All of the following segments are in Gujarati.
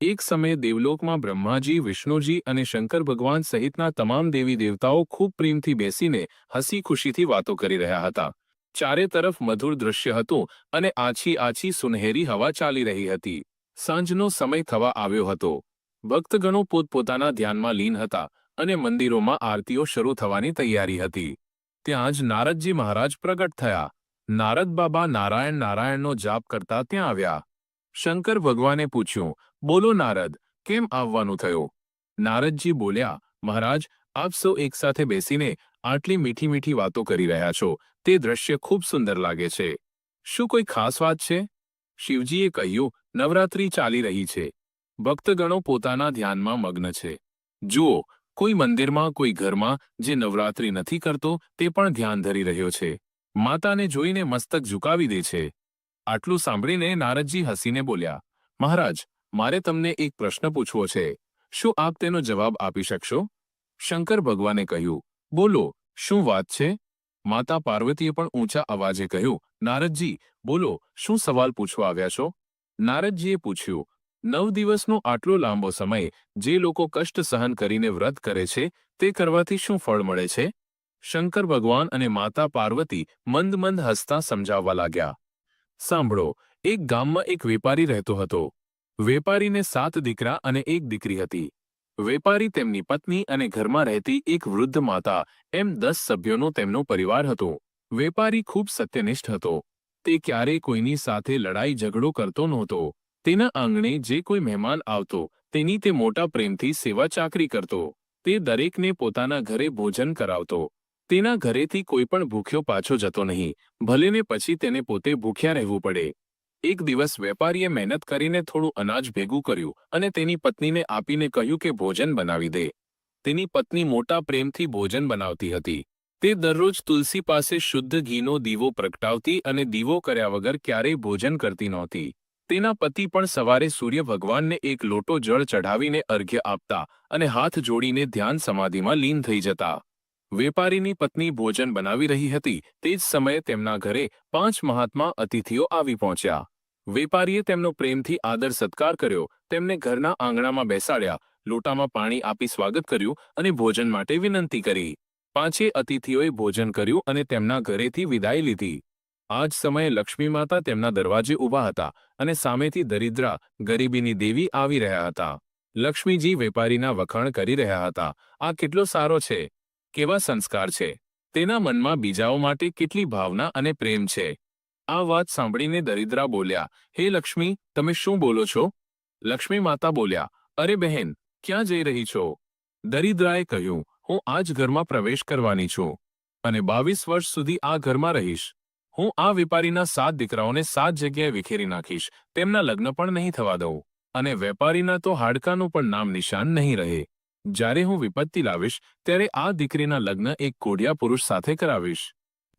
એક સમયે દેવલોકમાં બ્રહ્માજી, વિષ્ણુજી અને શંકર ભગવાન સહિતના તમામ દેવી દેવતાઓ ખૂબ પ્રેમથી બેસીને હસી ખુશીથી વાતો કરી રહ્યા હતા. ચારે તરફ મધુર દૃશ્ય હતું અને આછી આછી સુનહેરી હવા ચાલી રહી હતી. સાંજનો સમય થવા આવ્યો હતો. ભક્તગણો પોતપોતાના ધ્યાનમાં લીન હતા અને મંદિરોમાં આરતીઓ શરૂ થવાની તૈયારી હતી. ત્યાં જ નારદજી મહારાજ પ્રગટ થયા. નારદ બાબા નારાયણ નારાયણનો જાપ કરતા ત્યાં આવ્યા. શંકર ભગવાને પૂછ્યું, બોલો નારદ, કેમ આવવાનું થયું? નારદજી બોલ્યા, મહારાજ, આપ સૌ એકસાથે બેસીને આટલી મીઠી મીઠી વાતો કરી રહ્યા છો, તે દ્રશ્ય ખૂબ સુંદર લાગે છે. શું કોઈ ખાસ વાત છે? શિવજીએ કહ્યું, નવરાત્રિ ચાલી રહી છે. ભક્તગણો પોતાના ધ્યાનમાં મગ્ન છે. જુઓ, કોઈ મંદિરમાં, કોઈ ઘરમાં જે નવરાત્રિ નથી કરતો તે પણ ધ્યાન ધરી રહ્યો છે. માતાને જોઈને મસ્તક ઝુકાવી દે છે. આટલું સાંભળીને નારદજી હસીને બોલ્યા, મહારાજ, મારે તમને એક પ્રશ્ન પૂછવો છે. શું આપ તેનો જવાબ આપી શકશો? શંકર ભગવાને કહ્યું, બોલો, શું વાત છે? માતા પાર્વતીએ પણ ઊંચા અવાજે કહ્યું, નારદજી, બોલો, શું સવાલ પૂછવા આવ્યા છો? નારદજીએ પૂછ્યું, 9 દિવસનો આટલો લાંબો સમય જે લોકો કષ્ટ સહન કરીને વ્રત કરે છે તે કરવાથી શું ફળ મળે છે? શંકર ભગવાન અને માતા પાર્વતી મંદ મંદ હસતા સમજાવવા લાગ્યા. સાંભળો, એક ગામમાં એક વેપારી રહેતો હતો. વેપારીને 7 દીકરા અને 1 દીકરી હતી. વેપારી, તેમની પત્ની અને ઘરમાં રહેતી એક વૃદ્ધ માતા એમ 10 સભ્યોનો તેમનો પરિવાર હતો. વેપારી ખૂબ સત્યનિષ્ઠ હતો. તે ક્યારેય કોઈની સાથે લડાઈ ઝઘડો કરતો નહોતો. તેના આંગણે જે કોઈ મહેમાન આવતો તેની તે મોટા પ્રેમથી સેવા ચાકરી કરતો. તે દરેકને પોતાના ઘરે ભોજન કરાવતો. તેના ઘરેથી કોઈ પણ ભૂખ્યો પાછો જતો નહીં, ભલે ને પછી તેને પોતે ભૂખ્યા રહેવું પડે. એક દિવસ વેપારીએ મહેનત કરીને થોડું અનાજ ભેગું કર્યું અને તેની પત્નીને આપીને કહ્યું કે ભોજન બનાવી દે. તેની પત્ની મોટા પ્રેમથી ભોજન બનાવતી હતી. તે દરરોજ તુલસી પાસે શુદ્ધ ઘીનો દીવો પ્રગટાવતી અને દીવો કર્યા વગર ક્યારેય ભોજન કરતી નહોતી. તેના પતિ પણ સવારે સૂર્ય ભગવાનને એક લોટો જળ ચઢાવીને અર્ઘ્ય આપતા અને હાથ જોડીને ધ્યાન સમાધિમાં લીન થઈ જતા. વેપારીની પત્ની ભોજન બનાવી રહી હતી તે જ સમયે તેમના ઘરે 5 મહાત્મા અતિથિઓ આવી પહોંચ્યા. વેપારીએ તેમનો પ્રેમથી આદર સત્કાર કર્યો, તેમને ઘરના આંગણામાં બેસાડ્યા, લોટામાં પાણી આપી સ્વાગત કર્યું અને ભોજન માટે વિનંતી કરી. 5 અતિથિઓએ ભોજન કર્યું અને તેમના ઘરેથી વિદાય લીધી. આ જ સમયે લક્ષ્મી માતા તેમના દરવાજે ઊભા હતા અને સામેથી દરિદ્રા, ગરીબીની દેવી આવી રહ્યા હતા. લક્ષ્મીજી વેપારીના વખાણ કરી રહ્યા હતા. આ કેટલો સારો છે, કેવા સંસ્કાર છે, તેના મનમાં બીજાઓ માટે કેટલી ભાવના અને પ્રેમ છે. આ વાત સાંભળીને દરિદ્રા બોલ્યા, હે લક્ષ્મી, તમે શું બોલો છો? લક્ષ્મી માતા બોલ્યા, અરે બહેન, ક્યાં જઈ રહી છો? દરિદ્રાએ કહ્યું, હું આ જ ઘરમાં પ્રવેશ કરવાની છું અને 22 વર્ષ સુધી આ ઘરમાં રહીશ. હું આ વેપારીના 7 દીકરાઓને 7 જગ્યાએ વિખેરી નાખીશ, તેમના લગ્ન પણ નહીં થવા દઉં અને વેપારીના તો હાડકાનું પણ નામ નિશાન નહીં રહે. જ્યારે હું વિપત્તિ લાવીશ ત્યારે આ દીકરીના લગ્ન એક કોઢિયા પુરુષ સાથે કરાવીશ.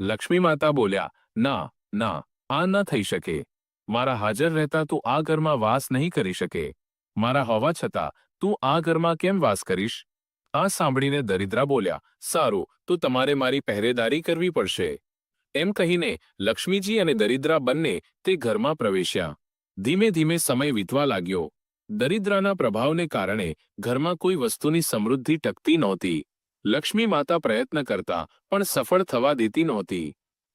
લક્ષ્મી માતા બોલ્યા, ના ના, આ ન થઈ શકે. મારા હાજર રહેતા તું આ ઘરમાં વાસ નહીં કરી શકે. મારા હોવા છતાં તું આ ઘરમાં કેમ વાસ કરીશ? આ સાંભળીને દરિદ્રા બોલ્યા, સારું, તો તમારે મારી પહેરેદારી કરવી પડશે. એમ કહીને લક્ષ્મીજી અને દરિદ્રા બંને તે ઘરમાં પ્રવેશ્યા. ધીમે ધીમે સમય વીતવા લાગ્યો. દરિદ્રાના પ્રભાવને કારણે ઘરમાં કોઈ વસ્તુની સમૃદ્ધિ ટકતી નહોતી. લક્ષ્મી માતા પ્રયત્ન કરતા પણ સફળ થવા દેતી નહોતી.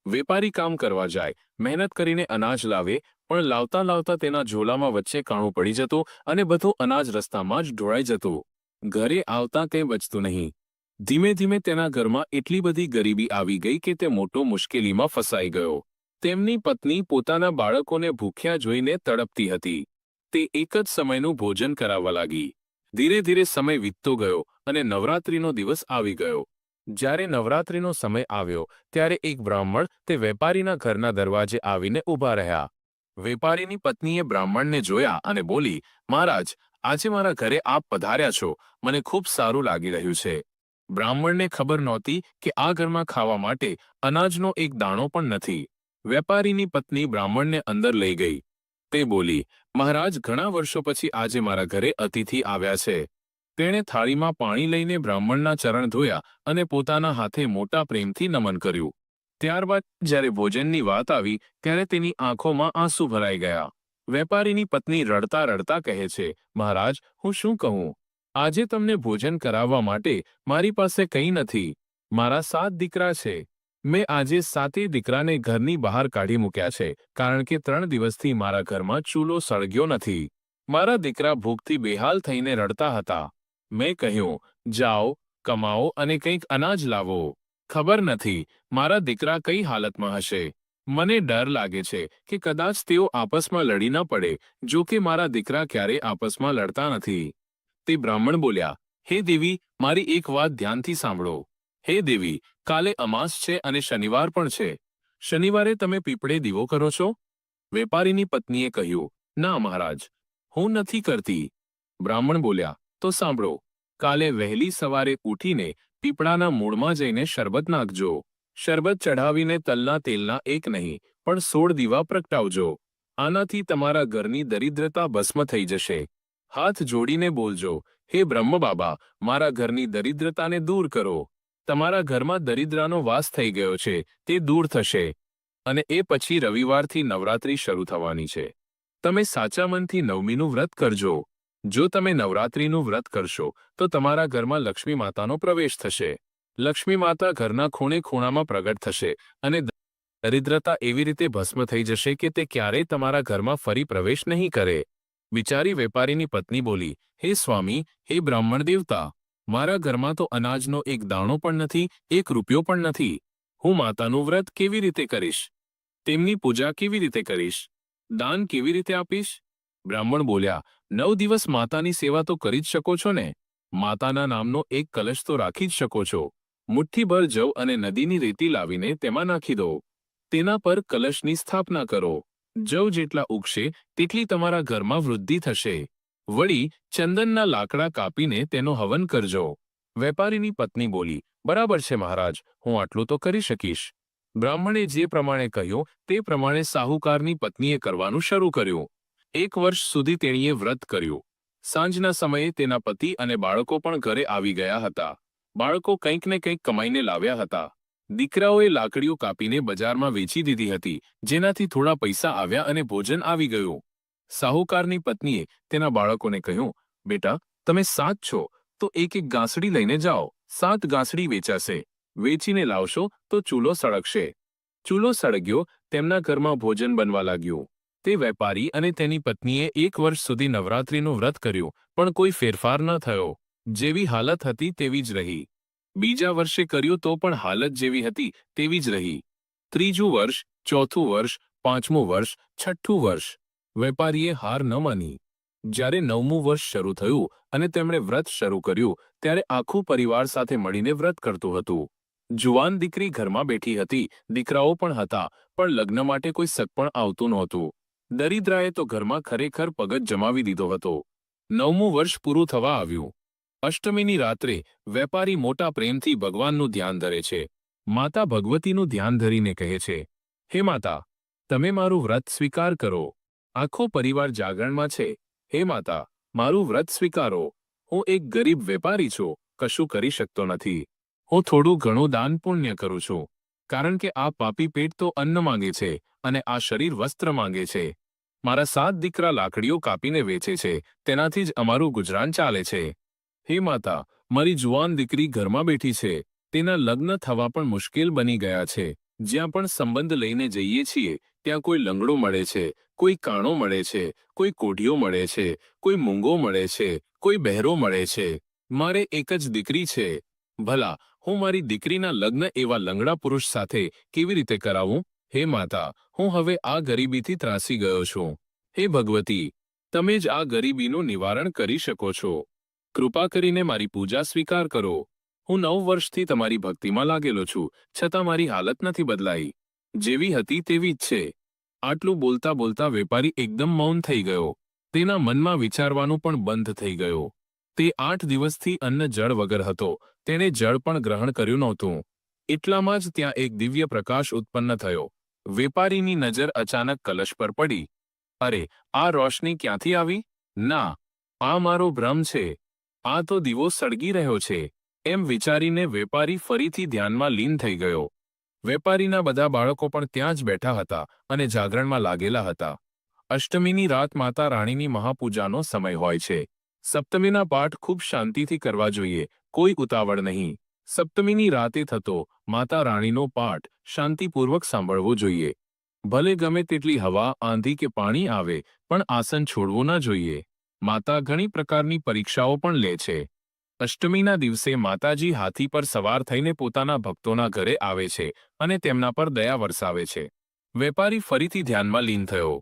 વેપારી કામ કરવા જાય, મહેનત કરીને અનાજ લાવે, પણ લાવતા લાવતા તેના ઝોલામાં વચ્ચે કાણું પડી જતું અને બધું અનાજ રસ્તામાં જ ઢોળાઈ જતું. ઘરે આવતા કંઈ બચતું નહીં. ધીમે ધીમે તેના ઘરમાં એટલી બધી ગરીબી આવી ગઈ કે તે મોટો મુશ્કેલીમાં ફસાઈ ગયો. તેમની પત્ની પોતાના બાળકોને ભૂખ્યા જોઈને તડપતી હતી. તે એક જ સમયનું ભોજન કરાવવા લાગી. ધીરે ધીરે સમય વીતતો ગયો અને નવરાત્રિનો દિવસ આવી ગયો. જ્યારે નવરાત્રિનો સમય આવ્યો ત્યારે એક બ્રાહ્મણ તે વેપારીના ઘરના દરવાજે આવીને ઊભા રહ્યા. વેપારીની પત્નીએ બ્રાહ્મણને જોયા અને બોલી, મહારાજ, આજે મારા ઘરે આપ પધાર્યા છો, મને ખૂબ સારું લાગી રહ્યું છે. બ્રાહ્મણને ખબર નહોતી કે આ ઘરમાં ખાવા માટે અનાજનો એક દાણો પણ નથી. વેપારીની પત્ની બ્રાહ્મણને અંદર લઈ ગઈ. તે બોલી, મહારાજ, ઘણા વર્ષો પછી આજે મારા ઘરે અતિથિ આવ્યા છે. તેણે થાળીમાં પાણી લઈને બ્રાહ્મણના ચરણ ધોયા અને પોતાના હાથે મોટા પ્રેમથી નમન કર્યું. ત્યારબાદ જ્યારે ભોજનની વાત આવી ત્યારે તેની આંખોમાં આંસુ ભરાઈ ગયા. વેપારીની પત્ની રડતા રડતા કહે છે, મહારાજ, હું શું કહું? આજે તમને ભોજન કરાવવા માટે મારી પાસે કંઈ નથી. મારા 7 દીકરા છે. મેં આજે 7 દીકરાને ઘરની બહાર કાઢી મૂક્યા છે, કારણ કે 3 દિવસથી મારા ઘરમાં ચૂલો સળગ્યો નથી. મારા દીકરા ભૂખથી બેહાલ થઈને રડતા હતા. મેં કહ્યું, જાઓ, કમાઓ અને કંઈક અનાજ લાવો. ખબર નથી મારા દીકરા કઈ હાલતમાં હશે. મને ડર લાગે છે કે કદાચ તેઓ આપસમાં લડી ન પડે, જો કે મારા દીકરા ક્યારેય આપસમાં લડતા નથી. તે બ્રાહ્મણ બોલ્યા, હે દેવી, મારી એક વાત ધ્યાનથી સાંભળો. હે દેવી, કાલે અમાસ છે અને શનિવાર પણ છે. શનિવારે તમે પીપળે દીવો કરો છો? વેપારીની પત્નીએ કહ્યું, ના મહારાજ, હું નથી કરતી. બ્રાહ્મણ બોલ્યા, તો સાંભળો, કાલે વહેલી સવારે ઉઠીને પીપળાના મૂળમાં જઈને શરબત નાખજો. શરબત ચઢાવીને તલના તેલના એક નહીં પણ 16 દીવા પ્રગટાવજો. આનાથી તમારા ઘરની દરિદ્રતા ભસ્મ થઈ જશે. હાથ જોડીને બોલજો, હે બ્રહ્મ બાબા, મારા ઘરની દરિદ્રતાને દૂર કરો. તમારા ઘરમાં દરિદ્રાનો વાસ થઈ ગયો છે, તે દૂર થશે. અને એ પછી રવિવારથી નવરાત્રિ શરૂ થવાની છે. તમે સાચા મનથી નવમીનું વ્રત કરજો. જો તમે નવરાત્રિનું વ્રત કરશો તો તમારા ઘરમાં લક્ષ્મી માતાનો પ્રવેશ થશે. લક્ષ્મી માતા ઘરના ખૂણે ખૂણામાં પ્રગટ થશે અને દરિદ્રતા એવી રીતે ભસ્મ થઈ જશે કે તે ક્યારેય તમારા ઘરમાં ફરી પ્રવેશ નહીં કરે. બિચારી વેપારીની પત્ની બોલી, હે સ્વામી, હે બ્રાહ્મણ દેવતા, મારા ઘરમાં તો અનાજનો એક દાણો પણ નથી, 1 રૂપિયો પણ નથી. હું માતાનું વ્રત કેવી રીતે કરીશ? તેમની પૂજા કેવી રીતે કરીશ? દાન કેવી રીતે આપીશ? બ્રાહ્મણ બોલ્યા, 9 દિવસ માતાની સેવા તો કરી જ શકો છો ને. માતાના નામનો એક કલશ તો રાખી જ શકો છો. મુઠ્ઠીભર જવ અને નદીની રેતી લાવીને તેમાં નાખી દો. તેના પર કલશની સ્થાપના કરો. જવ જેટલા ઉગશે તેટલી તમારા ઘરમાં વૃદ્ધિ થશે. વળી ચંદનના લાકડા કાપીને તેનો હવન કરજો. વેપારીની પત્ની બોલી, બરાબર છે મહારાજ, હું આટલું તો કરી શકીશ. બ્રાહ્મણે જે પ્રમાણે કહ્યું તે પ્રમાણે સાહુકારની પત્નીએ કરવાનું શરૂ કર્યું. 1 વર્ષ સુધી તેણીએ વ્રત કર્યું. સાંજના સમયે તેના પતિ અને બાળકો પણ ઘરે આવી ગયા હતા. બાળકો કંઈક ને કંઈક કમાઈને લાવ્યા હતા. દીકરાઓએ લાકડીઓ કાપીને બજારમાં વેચી દીધી હતી, જેનાથી થોડા પૈસા આવ્યા અને ભોજન આવી ગયું. સાહુકારની પત્નીએ તેના બાળકોને કહ્યું, બેટા, તમે 7 છો તો એક ગાંસડી લઈને જાઓ. 7 ગાંસડી વેચાશે. વેચીને લાવશો તો ચૂલો સળગશે. ચૂલો સળગ્યો, તેમના ઘરમાં ભોજન બનવા લાગ્યું. તે વેપારી અને તેની પત્નીએ 1 વર્ષ સુધી નવરાત્રિનું વ્રત કર્યું, પણ કોઈ ફેરફાર ન થયો. જેવી હાલત હતી તેવી જ રહી. બીજા વર્ષે કર્યું તો પણ હાલત જેવી હતી તેવી જ રહી. 3જું વર્ષ, 4થું વર્ષ, 5મું વર્ષ, 6ઠ્ઠું વર્ષ. વેપારીએ હાર ન માની. જ્યારે 9મું વર્ષ શરૂ થયું અને તેમણે વ્રત શરૂ કર્યું ત્યારે આખું પરિવાર સાથે મળીને વ્રત કરતું હતું. જુવાન દીકરી ઘરમાં બેઠી હતી, દીકરાઓ પણ હતા, પણ લગ્ન માટે કોઈ સગ પણ આવતું નહોતું. દરિદ્રાએ તો ઘરમાં ખરેખર પગજ જમાવી દીધો હતો. 9મું વર્ષ પૂરું થવા આવ્યું. અષ્ટમીની રાત્રે વેપારી મોટા પ્રેમથી ભગવાનનું ધ્યાન ધરે છે. માતા ભગવતીનું ધ્યાન ધરીને કહે છે, હે માતા, તમે મારું વ્રત સ્વીકાર કરો. આખો પરિવાર જાગરણમાં છે. હે માતા, મારું વ્રત સ્વીકારો. હું એક ગરીબ વેપારી છું, કશું કરી શકતો નથી. હું થોડું ઘણું દાન પુણ્ય કરું છું, કારણ કે આ પાપી પેટ તો અન્ન માંગે છે અને આ શરીર વસ્ત્ર માંગે છે. મારા 7 દીકરા લાકડીઓ કાપીને વેચે છે, તેનાથી જ અમારું ગુજરાન ચાલે છે. હે માતા, મારી જુવાન દીકરી ઘરમાં બેઠી છે. તેના લગ્ન થવા પણ મુશ્કેલ બની ગયા છે. જ્યાં પણ સંબંધ લઈને જઈએ છીએ ત્યાં કોઈ લંગડો મળે છે, કોઈ કાણો મળે છે, કોઈ કોઢિયો મળે છે, કોઈ મૂંગો મળે છે, કોઈ બહેરો મળે છે. મારે એક જ દીકરી છે. ભલા હું મારી દીકરીના લગ્ન એવા લંગડા પુરુષ સાથે કેવી રીતે કરાવું? હે માતા, હું હવે આ ગરીબીથી ત્રાસી ગયો છું. હે ભગવતી, તમે જ આ ગરીબીનું નિવારણ કરી શકો છો. કૃપા કરીને મારી પૂજા સ્વીકાર કરો. હું 9 વર્ષથી તમારી ભક્તિમાં લાગેલો છું, છતાં મારી હાલત નથી બદલાઈ. જેવી હતી તેવી જ છે. આટલું બોલતા બોલતા વેપારી એકદમ મૌન થઈ ગયો. તેના મનમાં વિચારવાનું પણ બંધ થઈ ગયો. તે 8 દિવસથી અન્ન જળ વગર હતો. તેણે જળ પણ ગ્રહણ કર્યું નહોતું. એટલામાં જ ત્યાં એક દિવ્ય પ્રકાશ ઉત્પન્ન થયો. વેપારીની નજર અચાનક કલશ પર પડી. અરે, આ રોશની ક્યાંથી આવી? ના, આ મારો ભ્રમ છે. આ તો દીવો સળગી રહ્યો છે. એમ વિચારીને વેપારી ફરીથી ધ્યાનમાં લીન થઈ ગયો. વેપારીના બધા બાળકો પણ ત્યાં જ બેઠા હતા અને જાગરણમાં લાગેલા હતા. અષ્ટમીની રાત માતા રાણીની મહાપૂજાનો સમય હોય છે. સપ્તમીના પાઠ ખૂબ શાંતિથી કરવા જોઈએ, કોઈ ઉતાવળ નહીં. સપ્તમીની રાતે થતો માતા રાણીનો પાઠ શાંતિપૂર્વક સાંભળવો જોઈએ. ભલે ગમે તેટલી હવા, આંધી કે પાણી આવે, પણ આસન છોડવું ન જોઈએ. માતા ઘણી પ્રકારની પરીક્ષાઓ પણ લે છે. અષ્ટમીના દિવસે માતાજી હાથી પર સવાર થઈને પોતાના ભક્તોના ઘરે આવે છે અને તેમના પર દયા વરસાવે છે. વેપારી ફરીથી ધ્યાનમાં લીન થયો.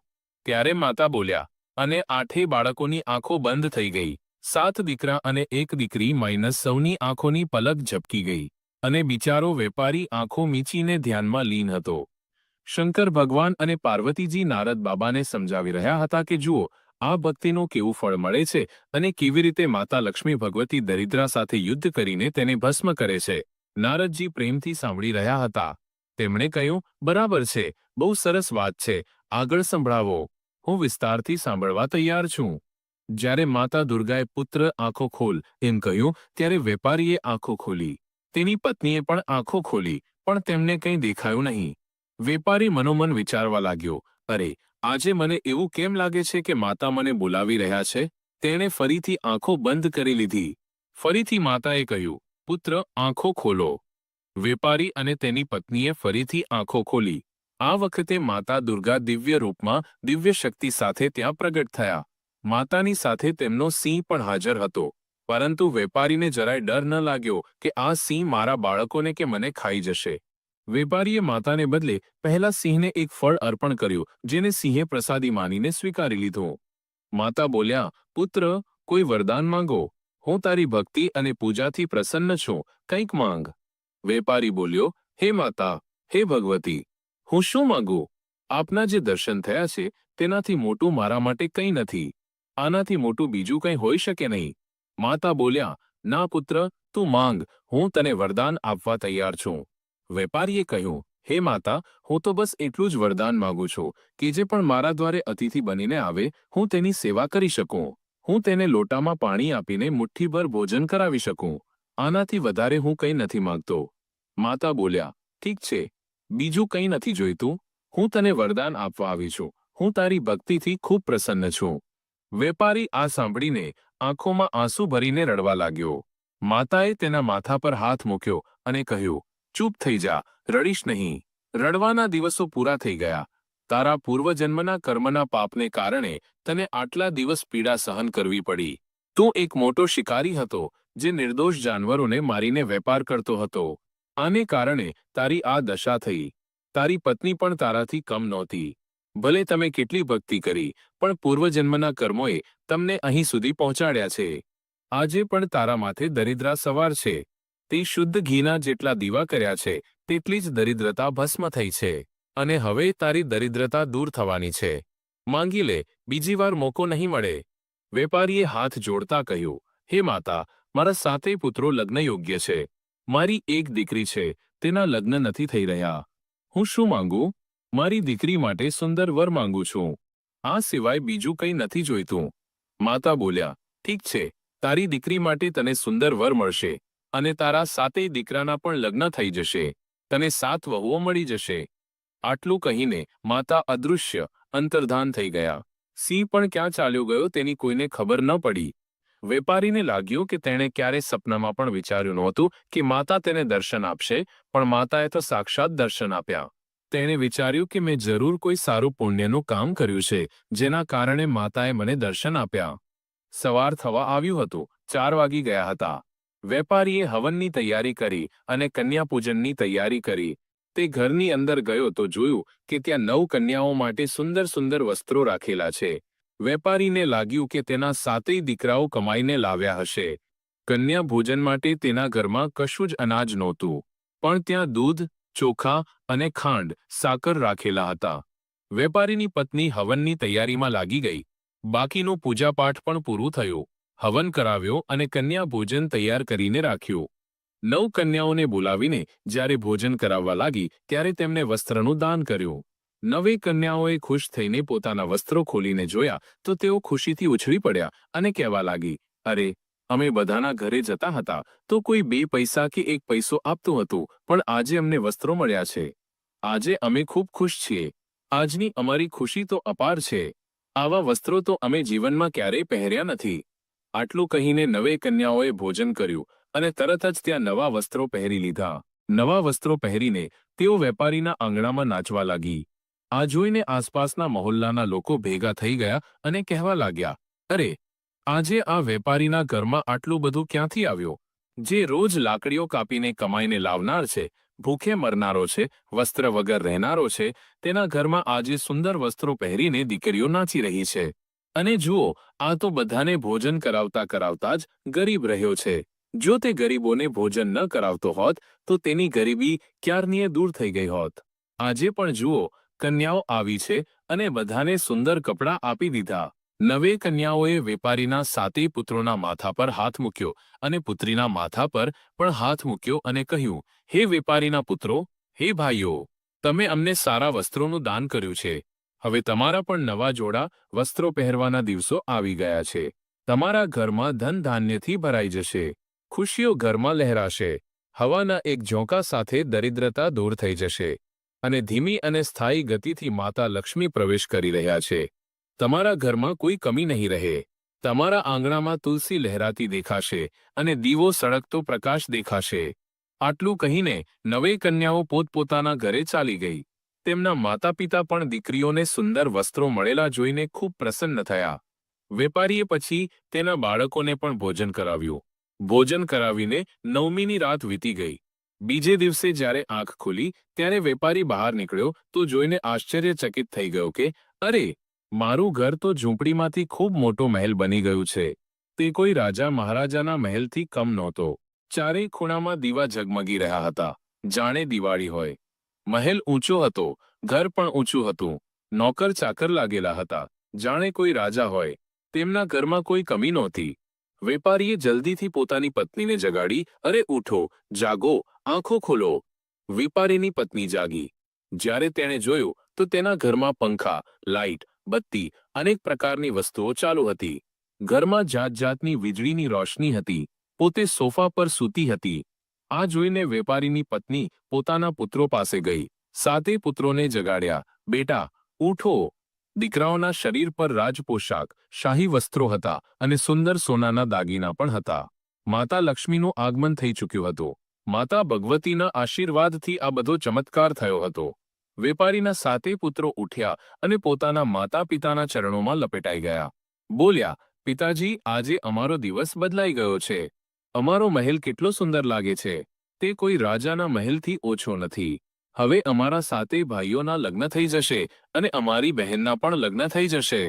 ત્યારે માતા બોલ્યા, અને 8 બાળકોની આંખો બંધ થઈ ગઈ. 7 દીકરા અને 1 દીકરી માઇનસ સૌની આંખોની પલક ઝબકી ગઈ, અને બિચારો વેપારી આંખો મીચીને ધ્યાનમાં લીન હતો. શંકર ભગવાન અને પાર્વતીજી નારદ બાબાને સમજાવી રહ્યા હતા કે જુઓ, આ ભક્તિનું કેવું ફળ મળે છે અને કેવી રીતે માતા લક્ષ્મી ભગવતી દરિદ્રા સાથે યુદ્ધ કરીને તેને ભસ્મ કરે છે. નારદજી પ્રેમથી સાંભળી રહ્યા હતા. તેમણે કહ્યું, બરાબર છે, બહુ સરસ વાત છે, આગળ સંભળાવો. હું વિસ્તારથી સાંભળવા તૈયાર છું. જ્યારે માતા દુર્ગાએ પુત્ર આંખો ખોલ એમ કહ્યું, ત્યારે વેપારીએ આંખો ખોલી. તેની પત્નીએ પણ આંખો ખોલી, પણ તેમને કંઈ દેખાયું નહીં. વેપારી મનોમન વિચારવા લાગ્યો, અરે, આજે મને એવું કેમ લાગે છે કે માતા મને બોલાવી રહ્યા છે? તેણે ફરીથી આંખો બંધ કરી લીધી. ફરીથી માતાએ કહ્યું, પુત્ર આંખો ખોલો. વેપારી અને તેની પત્નીએ ફરીથી આંખો ખોલી. આ વખતે માતા દુર્ગા દિવ્ય રૂપમાં દિવ્ય શક્તિ સાથે ત્યાં પ્રગટ થયા. માતાની સાથે તેમનો સિંહ પણ હાજર હતો. પરંતુ વેપારીને જરાય ડર ન લાગ્યો કે આ સિંહ મારા બાળકોને કે મને ખાઈ જશે. વેપારીએ માતાને બદલે પહેલા સિંહને એક ફળ અર્પણ કર્યું, જેને સિંહે પ્રસાદી માનીને સ્વીકારી લીધું. માતા બોલ્યા, પુત્ર, કોઈ વરદાન માંગો. હું તારી ભક્તિ અને પૂજાથી પ્રસન્ન છું, કંઈક માંગ. વેપારી બોલ્યો, હે માતા, હે ભગવતી, હું શું માંગુ? આપના જે દર્શન થયા છે તેનાથી મોટું મારા માટે કંઈ નથી. આનાથી મોટું બીજું કંઈ હોઈ શકે નહીં. માતા બોલ્યા, ના પુત્ર, તું માંગ, હું તને વરદાન આપવા તૈયાર છું. વેપારીએ કહ્યું, હે માતા, હું તો બસ એટલું જ વરદાન માંગુ છું કે જે પણ મારા દ્વારે અતિથિ બનીને આવે, હું તેની સેવા કરી શકું. હું તેને લોટામાં પાણી આપીને મુઠ્ઠીભર ભોજન કરાવી શકું. આનાથી વધારે હું કંઈ નથી માંગતો. માતા બોલ્યા, ઠીક છે, બીજું કંઈ નથી જોઈતું. હું તને વરદાન આપવા આવી છું. હું તારી ભક્તિથી ખૂબ પ્રસન્ન છું. વેપારી આ સાંભળીને આંખોમાં આંસુ ભરીને રડવા લાગ્યો. માતાએ તેના માથા પર હાથ મૂક્યો અને કહ્યું, ચૂપ થઈ જા, રડીશ નહીં. રડવાના દિવસો પૂરા થઈ ગયા. તારા પૂર્વજન્મના કર્મના પાપને કારણે તને આટલા દિવસ પીડા સહન કરવી પડી. તું એક મોટો શિકારી હતો, જે નિર્દોષ જાનવરોને મારીને વેપાર કરતો હતો. આને કારણે તારી આ દશા થઈ. તારી પત્ની પણ તારાથી કમ નહોતી. ભલે તમે કેટલી ભક્તિ કરી, પણ પૂર્વજન્મના કર્મોએ તમને અહીં સુધી પહોંચાડ્યા છે. આજે પણ તારા માથે દરિદ્રા સવાર છે. તે શુદ્ધ ઘીના જેટલા દીવા કર્યા છે તેટલી જ દરિદ્રતા ભસ્મ થઈ છે, અને હવે તારી દરિદ્રતા દૂર થવાની છે. માંગી લે, બીજી વાર મોકો નહીં મળે. વેપારીએ હાથ જોડતા કહ્યું, હે માતા, મારા 7 પુત્રો લગ્ન યોગ્ય છે. મારી એક દીકરી છે, તેના લગ્ન નથી થઈ રહ્યા. હું શું માંગુ? મારી દીકરી માટે સુંદર વર માંગુ છું. આ સિવાય બીજું કંઈ નથી જોઈતું. માતા બોલ્યા, ઠીક છે, તારી દીકરી માટે તને સુંદર વર મળશે, અને તારા 7 દીકરાના પણ લગ્ન થઈ જશે. તને 7 વહુઓ મળી જશે. આટલું કહીને માતા અદૃશ્ય અંતર્ધાન થઈ ગયા. સિંહ પણ ક્યાં ચાલ્યો ગયો તેની કોઈને ખબર ન પડી. વેપારીને લાગ્યું કે તેણે ક્યારે સપનામાં પણ વિચાર્યું નહોતું કે માતા તેને દર્શન આપશે, પણ માતાએ તો સાક્ષાત દર્શન આપ્યા. તેણે વિચાર્યું કે મેં જરૂર કોઈ સારું પુણ્યનું કામ કર્યું છે, જેના કારણે માતાએ મને દર્શન આપ્યા. સવાર થવા આવ્યું હતું. 4 વાગી ગયા હતા. વેપારીએ હવનની તૈયારી કરી અને કન્યા પૂજનની તૈયારી કરી. તે ઘરની અંદર ગયો તો જોયું કે ત્યાં 9 કન્યાઓ માટે સુંદર સુંદર વસ્ત્રો રાખેલા છે. વેપારીને લાગ્યું કે તેના 7 દીકરાઓ કમાઈને લાવ્યા હશે. કન્યા ભોજન માટે તેના ઘરમાં કશું જ અનાજ નહોતું, પણ ત્યાં દૂધ, ચોખા અને ખાંડ, સાકર રાખેલા હતા. વેપારીની પત્ની હવનની તૈયારીમાં લાગી ગઈ. બાકીનું પૂજાપાઠ પણ પૂરું થયું. હવન કરાવ્યો અને કન્યા ભોજન તૈયાર કરીને રાખ્યું. 9 કન્યાઓને બોલાવીને જ્યારે ભોજન કરાવવા લાગી ત્યારે તેમને વસ્ત્રનું દાન કર્યું. 9 કન્યાઓએ ખુશ થઈને પોતાના વસ્ત્રો ખોલીને જોયા તો તેઓ ખુશીથી ઉછળી પડ્યા અને કહેવા લાગી, અરે, અમે બધાના ઘરે જતા હતા તો કોઈ 2 પૈસા કે 1 પૈસો આપતું હતું, પણ આજે અમને વસ્ત્રો મળ્યા છે. આજે અમે ખૂબ ખુશ છીએ. આજની અમારી ખુશી તો અપાર છે. આવા વસ્ત્રો તો અમે જીવનમાં ક્યારેય પહેર્યા નથી. આટલું કહીને નવે કન્યાઓએ ભોજન કર્યું અને તરત જ ત્યાં નવા વસ્ત્રો પહેરી લીધા. નવા વસ્ત્રો પહેરીને તેઓ વેપારીના આંગણામાં નાચવા લાગી. આ જોઈને આસપાસના મહોલ્લાના લોકો ભેગા થઈ ગયા અને કહેવા લાગ્યા, અરે, આજે આ વેપારીના ઘરમાં આટલું બધું ક્યાંથી આવ્યો? જે રોજ લાકડીઓ કાપીને કમાઈને લાવનાર છે, ભૂખે મરનારો છે, વસ્ત્ર વગર રહેનારો છે, તેના ઘરમાં આજે સુંદર વસ્ત્રો પહેરીને દીકરીઓ નાચી રહી છે. અને જુઓ, આ તો બધાને ભોજન કરાવતા કરાવતા જ ગરીબ રહ્યો છે. જો તે ગરીબોને ભોજન ન કરાવતો હોત તો તેની ગરીબી ક્યારનીએ દૂર થઈ ગઈ હોત. આજે પણ જુઓ, કન્યાઓ આવી છે અને બધાને સુંદર કપડાં આપી દીધા. નવે કન્યાઓએ વેપારીના સાતેય પુત્રોના માથા પર હાથ મૂક્યો અને પુત્રીના માથા પર પણ હાથ મૂક્યો અને કહ્યું, હે વેપારીના પુત્રો, હે ભાઈઓ, તમે અમને સારા વસ્ત્રોનું દાન કર્યું છે. હવે તમારા પણ નવા જોડા વસ્ત્રો પહેરવાના દિવસો આવી ગયા છે. તમારા ઘરમાં ધન ધાન્યથી ભરાઈ જશે. ખુશીઓ ઘરમાં લહેરાશે. હવાના એક ઝોંકા સાથે દરિદ્રતા દૂર થઈ જશે. અને ધીમી અને સ્થાયી ગતિથી માતા લક્ષ્મી પ્રવેશ કરી રહ્યા છે. તમારા ઘરમાં કોઈ કમી નહીં રહે. તમારા આંગણામાં તુલસી લહેરાતી દેખાશે અને દીવો સળગતો પ્રકાશ દેખાશે. આટલું કહીને નવે કન્યાઓ પોતપોતાના ઘરે ચાલી ગઈ. તેમના માતા પિતા પણ દીકરીઓને સુંદર વસ્ત્રો મળેલા જોઈને ખૂબ પ્રસન્ન થયા. વેપારીએ પછી તેના બાળકોને પણ ભોજન કરાવ્યું. ભોજન કરાવીને નવમીની રાત વીતી ગઈ. બીજે દિવસે જ્યારે આંખ ખુલી ત્યારે વેપારી બહાર નીકળ્યો તો જોઈને આશ્ચર્યચકિત થઈ ગયો કે, અરે, મારું ઘર તો ઝૂંપડીમાંથી ખૂબ મોટો મહેલ બની ગયું છે. તે કોઈ રાજા મહારાજાના મહેલથી કમ નહોતો. ચારેય ખૂણામાં દીવા ઝગમગી રહ્યા હતા, જાણે દિવાળી હોય. મહેલ ઊંચો હતો, ઘર પણ ઊંચું હતું. નોકર ચાકર લાગેલા હતા, જાણે કોઈ રાજા હોય. તેમના ઘરમાં કોઈ કમી નહોતી. વેપારીએ જલ્દીથી પોતાની પત્નીને જગાડી, અરે ઉઠો, જાગો, આંખો ખોલો. વેપારીની પત્ની જાગી. જ્યારે તેણે જોયું તો તેના ઘરમાં પંખા, લાઇટ, બત્તી, અનેક પ્રકારની વસ્તુઓ ચાલુ હતી. ઘરમાં જાતજાતની વીજળીની રોશની હતી. પોતે સોફા પર સૂતી હતી. આ જોઈને વેપારીની પત્ની પોતાના પુત્રો પાસે ગઈ. સાતે પુત્રોને જગાડ્યા, બેટા, ઉઠો. દીકરાઓના શરીર પર રાજપોશાક, શાહી વસ્ત્રો હતા અને સુંદર સોનાના દાગીના પણ હતા. માતા લક્ષ્મીનું આગમન થઈ ચૂક્યું હતું. માતા ભગવતીના આશીર્વાદથી આ બધો ચમત્કાર થયો હતો. વેપારીના સાતે પુત્રો ઉઠ્યા અને પોતાના માતા પિતાના ચરણોમાં લપેટાઈ ગયા. બોલ્યા, પિતાજી, આજે અમારો દિવસ બદલાઈ ગયો છે. અમારો મહેલ કેટલો સુંદર લાગે છે. તે કોઈ રાજાના મહેલથી ઓછો નથી. હવે અમારા સાતે ભાઈઓના લગ્ન થઈ જશે અને અમારી બહેનના પણ લગ્ન થઈ જશે.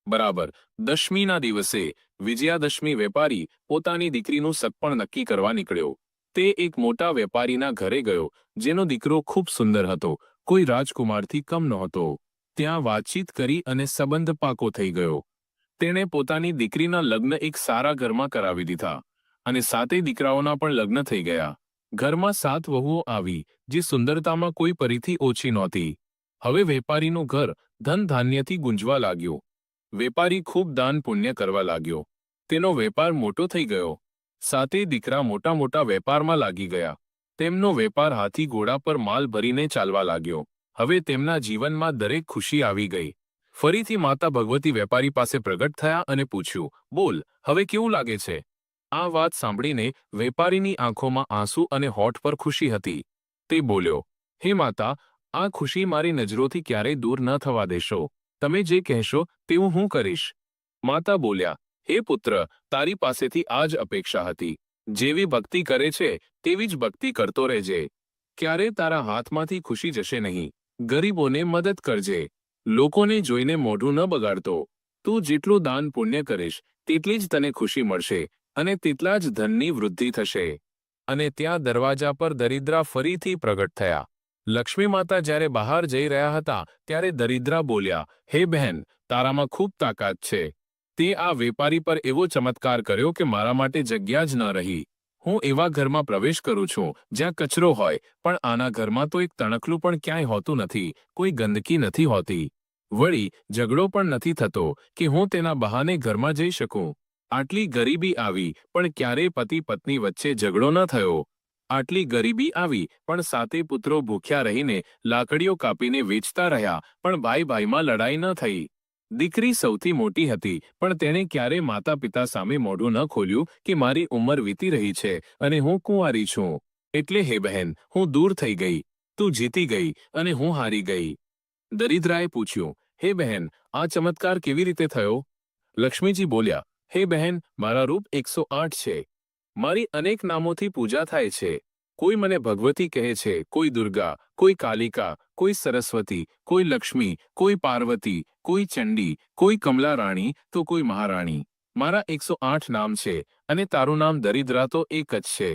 બરાબર 10મીના દિવસે વિજયાદશમી વેપારી પોતાની દીકરીનું સગપણ નક્કી કરવા નીકળ્યો. તે એક મોટા વેપારીના ઘરે ગયો, જેનો દીકરો ખૂબ સુંદર હતો, કોઈ રાજકુમારથી કમ નહોતો. ત્યાં વાતચીત કરી અને સંબંધ પાકો થઈ ગયો. તેણે પોતાની દીકરીના લગ્ન એક સારા ઘરમાં કરાવી દીધા અને સાતે દીકરાઓના પણ લગ્ન થઈ ગયા. ઘરમાં 7 વહુઓ આવી, જે સુંદરતામાં કોઈ પરીથી ઓછી નહોતી. હવે વેપારીનું ઘર ધન ધાન્યથી ગુંજવા લાગ્યું. વેપારી ખૂબ દાન પુણ્ય કરવા લાગ્યો. તેનો વેપાર મોટો થઈ ગયો. સાતે દીકરા મોટા મોટા વેપારમાં લાગી ગયા. તેમનો વેપાર હાથી ઘોડા પર માલ ભરીને ચાલવા લાગ્યો. હવે તેમના જીવનમાં દરેક ખુશી આવી ગઈ. ફરીથી માતા ભગવતી વેપારી પાસે પ્રગટ થયા અને પૂછ્યું, બોલ, હવે કેવું લાગે છે? આ વાત સાંભળીને વેપારીની આંખોમાં આંસુ અને હોઠ પર ખુશી હતી. તે બોલ્યો, હે માતા, આ ખુશી મારી નજરોથી ક્યારેય દૂર ન થવા દેશો. તમે જે કહેશો તેવું હું કરીશ. માતા બોલ્યા, હે પુત્ર, તારી પાસેથી આ જ અપેક્ષા હતી. જેવી ભક્તિ કરે છે તેવી જ ભક્તિ કરતો રહેજે. ક્યારે તારા હાથમાંથી ખુશી જશે નહીં. ગરીબોને મદદ કરજે. લોકોને જોઈને મોઢું ન બગાડતો. તું જેટલું દાન પુણ્ય કરીશ તેટલી જ તને ખુશી મળશે અને તેટલા જ ધનની વૃદ્ધિ થશે. અને ત્યાં દરવાજા પર દરિદ્રા ફરીથી પ્રગટ થયા. લક્ષ્મી માતા જ્યારે બહાર જઈ રહ્યા હતા ત્યારે દરિદ્રા બોલ્યા, હે બહેન, તારામાં ખૂબ તાકાત છે. તે આ વેપારી પર એવો ચમત્કાર કર્યો કે મારા માટે જગ્યા જ ન રહી. હું એવા ઘરમાં પ્રવેશ કરું છું જ્યાં કચરો હોય, પણ આના ઘરમાં તો એક તણખલું પણ ક્યાંય હોતું નથી, કોઈ ગંદકી નથી હોતી. વળી ઝઘડો પણ નથી થતો કે હું તેના બહાને ઘરમાં જઈ શકું. આટલી ગરીબી આવી પણ ક્યારેય પતિ પત્ની વચ્ચે ઝઘડો ન થયો. આટલી ગરીબી આવી પણ સાતે પુત્રો ભૂખ્યા રહીને લાકડીઓ કાપીને વેચતા રહ્યા, પણ ભાઈ ભાઈમાં લડાઈ ન થઈ. દીકરી સૌથી મોટી હતી, પણ તેણે ક્યારેય માતા પિતા સામે મોઢું ન ખોલ્યું કે મારી ઉંમર વીતી રહી છે અને હું કુંવારી છું. એટલે હે બહેન, હું દૂર થઈ ગઈ. તું જીતી ગઈ અને હું હારી ગઈ. દરિદ્રાએ પૂછ્યું, હે બહેન, આ ચમત્કાર કેવી રીતે થયો? લક્ષ્મીજી બોલ્યા, હે બહેન, મારા રૂપ 108 છે. મારી અનેક નામોથી પૂજા થાય છે. કોઈ મને ભગવતી કહે છે, કોઈ દુર્ગા, કોઈ કાલિકા, કોઈ સરસ્વતી, કોઈ લક્ષ્મી, કોઈ પાર્વતી, કોઈ ચંડી, કોઈ કમલા રાણી તો કોઈ મહારાણી. મારા 108 નામ છે અને તારું નામ દરિદ્રા તો એક જ છે.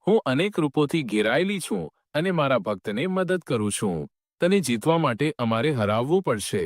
હું અનેક રૂપોથી ઘેરાયેલી છું અને મારા ભક્તને મદદ કરું છું. તને જીતવા માટે અમારે હરાવવું પડશે.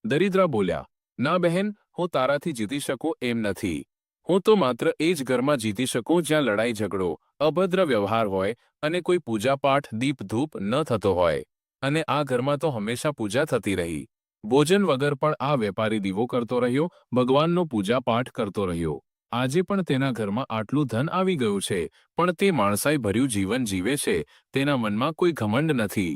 દરિદ્રા બોલ્યા, ના બહેન, હું તારાથી જીતી શકું એમ નથી. હું તો માત્ર એ જ ઘરમાં જીતી શકું જ્યાં લડાઈ ઝઘડો, અભદ્ર વ્યવહાર હોય અને કોઈ પૂજાપાઠ દીપ ધૂપ ન થતો હોય. અને આ ઘરમાં તો હંમેશા પૂજા થતી રહી. ભોજન વગર પણ આ વેપારી દીવો કરતો રહ્યો, ભગવાનનો પૂજાપાઠ કરતો રહ્યો. આજે પણ તેના ઘરમાં આટલું ધન આવી ગયું છે, પણ તે માણસાઈ ભર્યું જીવન જીવે છે. તેના મનમાં કોઈ ઘમંડ નથી.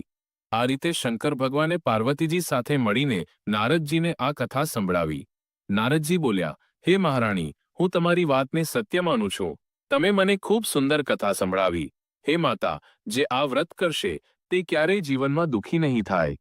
આ રીતે શંકર ભગવાને પાર્વતીજી સાથે મળીને નારદજીને આ કથા સંભળાવી. નારદજી બોલ્યા, હે મહારાણી, હું તમારી વાતને સત્ય માનું છું. તમે મને ખૂબ સુંદર કથા સંભળાવી. હે માતા, જે આ વ્રત કરશે તે ક્યારેય જીવનમાં દુઃખી નહીં થાય.